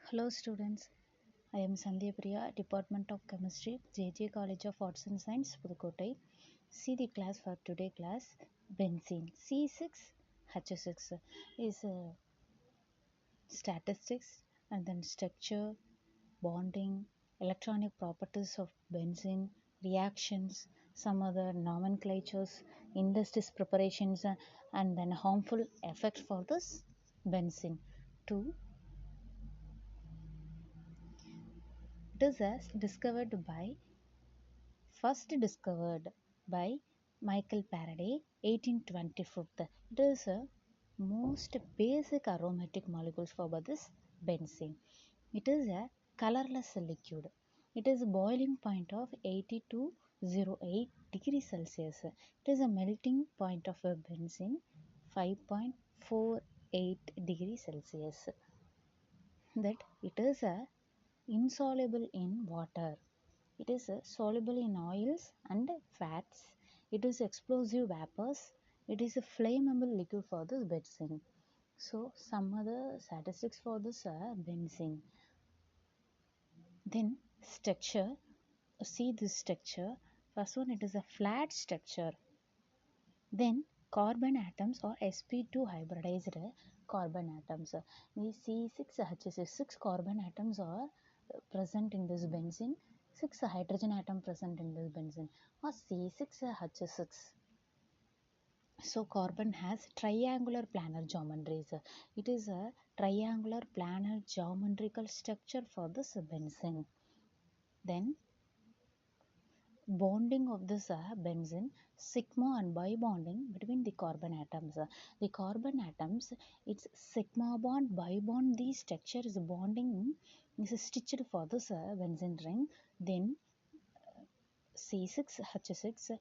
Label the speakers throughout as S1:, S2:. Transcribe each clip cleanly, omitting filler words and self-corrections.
S1: Hello students, I am Sandhya Priya, Department of Chemistry, JJ College of Arts and Science, Pudukkottai. See the class for today class, benzene C6H6 is statistics and then structure, bonding, electronic properties of benzene, reactions, some other nomenclatures, industries preparations and then harmful effects for this benzene. 2. It is as discovered by first discovered by Michael Faraday 1824. It is a most basic aromatic molecules for this benzene. It is a colorless liquid. It is a boiling point of 80 to 08 degrees Celsius. It is a melting point of a benzene 5.48 degrees Celsius. That it is a insoluble in water. It is soluble in oils and fats. It is explosive vapors. It is a flammable liquid for this benzene. So some other statistics for this benzene. Then structure. See this structure. First one, it is a flat structure. Then carbon atoms or sp2 hybridized carbon atoms. The C6H6 six carbon atoms are present in this benzene, six hydrogen atom present in this benzene, or C6H6. So carbon has triangular planar geometries. It is a triangular planar geometrical structure for this benzene. Then bonding of this benzene, sigma and bi bonding between the carbon atoms. The carbon atoms, its sigma bond, bi bond, the structure is bonding is stitched for this benzene ring. Then C6H6,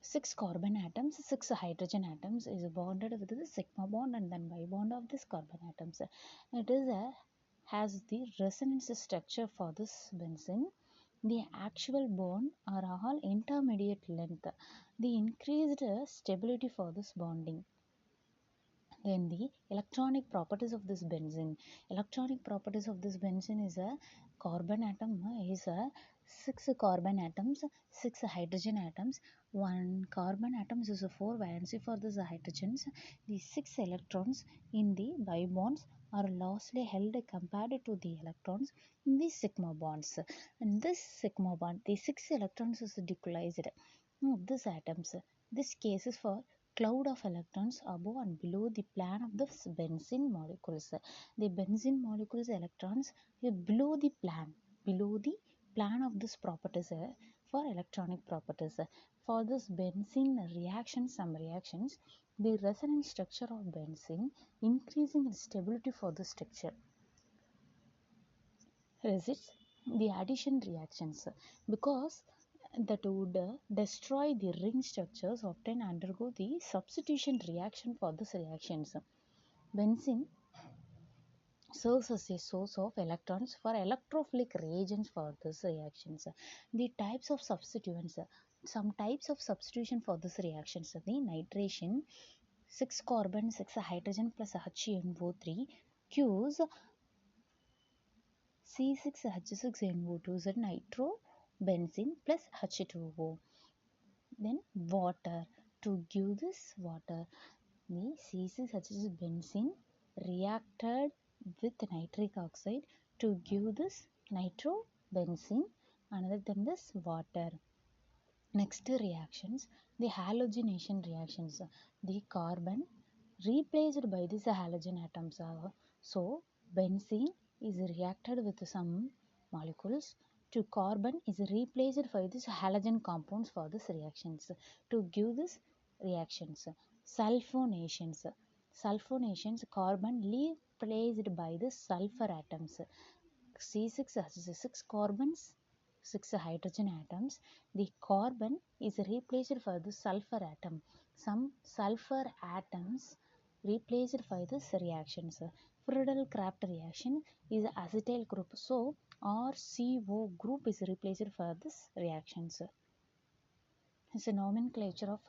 S1: six carbon atoms, six hydrogen atoms is bonded with the sigma bond and then bi bond of this carbon atoms. It is a has the resonance structure for this benzene. The actual bond are all intermediate length. The increased stability for this bonding. Then the electronic properties of this benzene. Electronic properties of this benzene is a carbon atom is a six carbon atoms, six hydrogen atoms. One carbon atoms is a four valency for this hydrogens. The six electrons in the bi bonds are loosely held compared to the electrons in the sigma bonds. In this sigma bond, the six electrons is decreased of these atoms. This case is for cloud of electrons above and below the plane of the benzene molecules. The benzene molecules electrons below the plane of this properties for electronic properties. For this benzene reaction, some reactions, the resonance structure of benzene increasing its stability for the structure resists the addition reactions because that would destroy the ring structures often undergo the substitution reaction for these reactions. Benzene serves as a source of electrons for electrophilic reagents for these reactions. The types of substituents, some types of substitution for these reactions, the nitration, 6 carbon, 6 hydrogen plus HNO3 Qs C6H6NO2 is nitrobenzene plus H2O. Then water. To give this water, the C6H6 benzene reacted with nitric oxide to give this nitrobenzene another than this water. Next reactions, the halogenation reactions. The carbon replaced by these halogen atoms. So benzene is reacted with some molecules to carbon is replaced by these halogen compounds for these reactions to give these reactions. Sulfonations. Sulfonations, carbon replaced by the sulfur atoms. C6H6 carbons, 6 hydrogen atoms. The carbon is replaced for the sulfur atom. Some sulfur atoms replaced by this reactions. Friedel-Crafts reaction is acetyl group. So RCO group is replaced for this reactions. It's a nomenclature of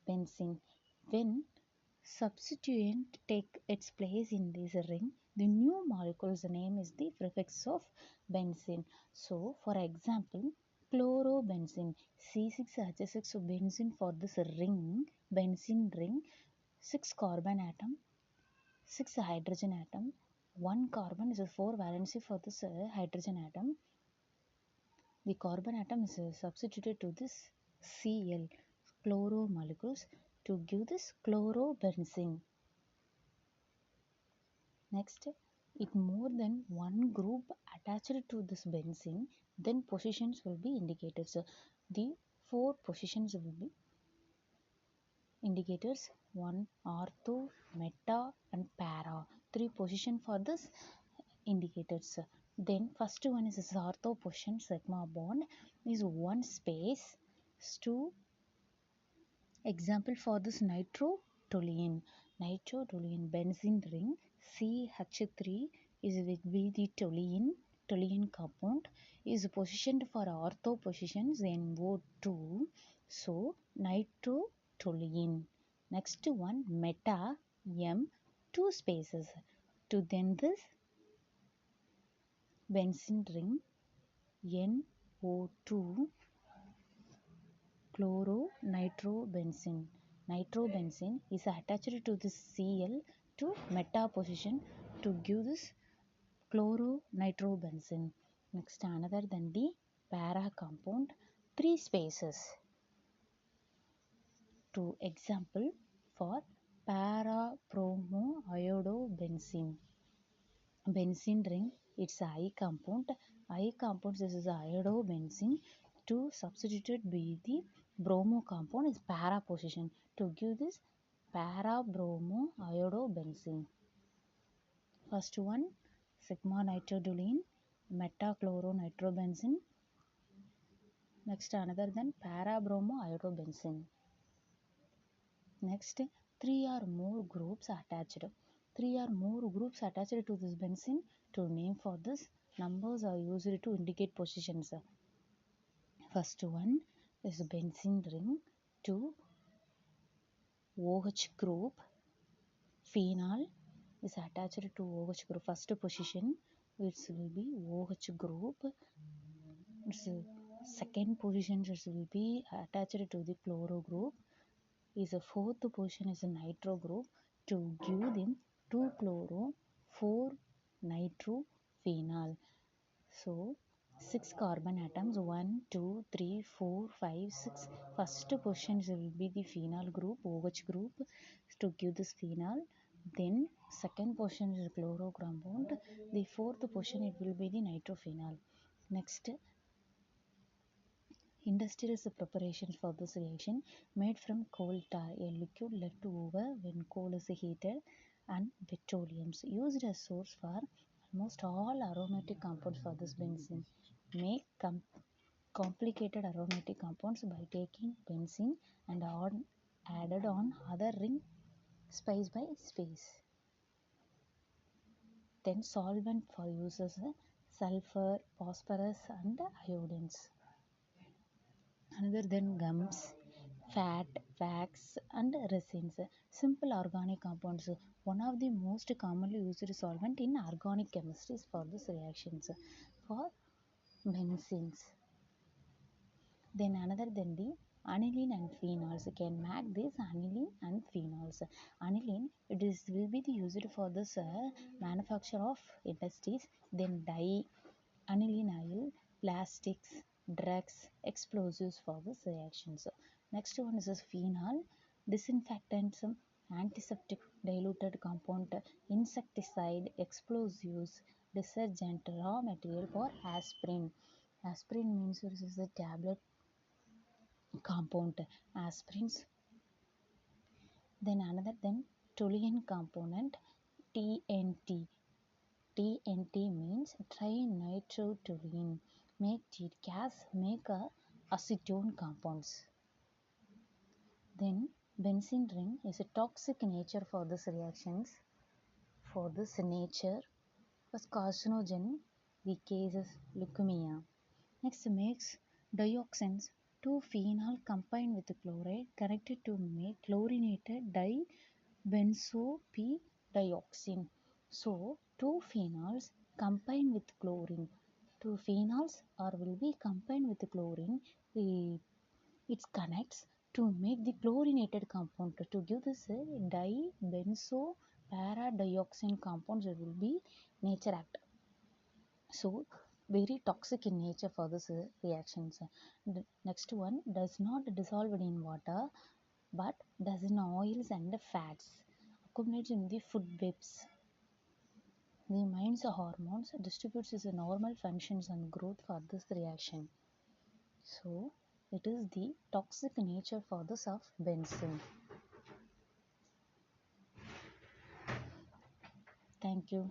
S1: benzene. When substituent take its place in this ring, the new molecule's name is the prefix of benzene. So, for example, chlorobenzene, C6H6 benzene for this ring, benzene ring, 6 carbon atom, 6 hydrogen atom, 1 carbon is a 4 valency for this hydrogen atom. The carbon atom is substituted to this Cl, chloro molecules, to give this chlorobenzene. Next, if more than one group attached to this benzene, then positions will be indicated. So, the 4 positions will be indicators: 1 ortho, meta and para. 3 position for this indicators. Then first one is this ortho position sigma bond is 1 space. 2 example for this nitrotoluene. Nitrotoluene benzene ring CH3 is with the toluene compound is positioned for ortho positions NO2. So nitrotoluene. Next one meta M 2 spaces. To then this benzene ring NO2 chloronitrobenzene. Nitrobenzene is attached to this Cl to meta position to give this chloronitrobenzene. Next, another than the para compound, 3 spaces. To example for para bromo iodobenzene. Benzene ring, it's I compound. I compound, this is iodobenzene. To substitute by the bromo compound is para position to give this para bromo iodobenzene. First one sigma nitrotoluene, metachloronitrobenzene. Next another then para bromo iodobenzene. Next 3 or more groups attached. 3 or more groups attached to this benzene. To name for this, numbers are used to indicate positions. First one is benzene ring. 2 OH group. Phenol is attached to OH group. First position it will be OH group. Its second position it will be attached to the chloro group. Is a fourth position is a nitro group. To give them 2 chloro 4 nitrophenol. So 6 carbon atoms 1 2 3 4 5 6. First position will be the phenol group, OH group, to give this phenol. Then second position is chloro compound. The fourth position it will be the nitrophenol. Next, industrial preparations for this reaction made from coal tar, a liquid left over when coal is heated, and petroleums used as source for almost all aromatic compounds for this benzene. Make complicated aromatic compounds by taking benzene and added on other ring space by space. Then solvent for uses sulfur, phosphorus and iodines. Another then gums, fat, wax and resins. Simple organic compounds. One of the most commonly used solvent in organic chemistries for these reactions for benzenes. Then another than the aniline and phenols can make this aniline and phenols. Aniline will be used for this manufacture of industries. Then dye, aniline oil, plastics, drugs, explosives for this reactions. Next one is this phenol, disinfectants, antiseptic, diluted compound, insecticide, explosives, detergent, raw material for aspirin. Aspirin means this is a tablet compound aspirins. Then another then toluene component TNT. TNT means trinitrotoluene. Make it gas, make a acetone compounds. Then benzene ring is a toxic nature for this reactions. For this nature was carcinogen, the cases leukemia. Next makes dioxins. 2 phenol combined with chloride connected to make chlorinated benzopidioxine. So two phenols combine with chlorine. Two phenols or will be combined with chlorine. It connects to make the chlorinated compound to give this dibenzoparadioxine compounds. It will be nature act. So very toxic in nature for this reactions. The next one does not dissolve in water but does in oils and fats, accumulates in the food webs. The mind's hormones distributes its normal functions and growth for this reaction. So it is the toxic nature for this of benzene. Thank you.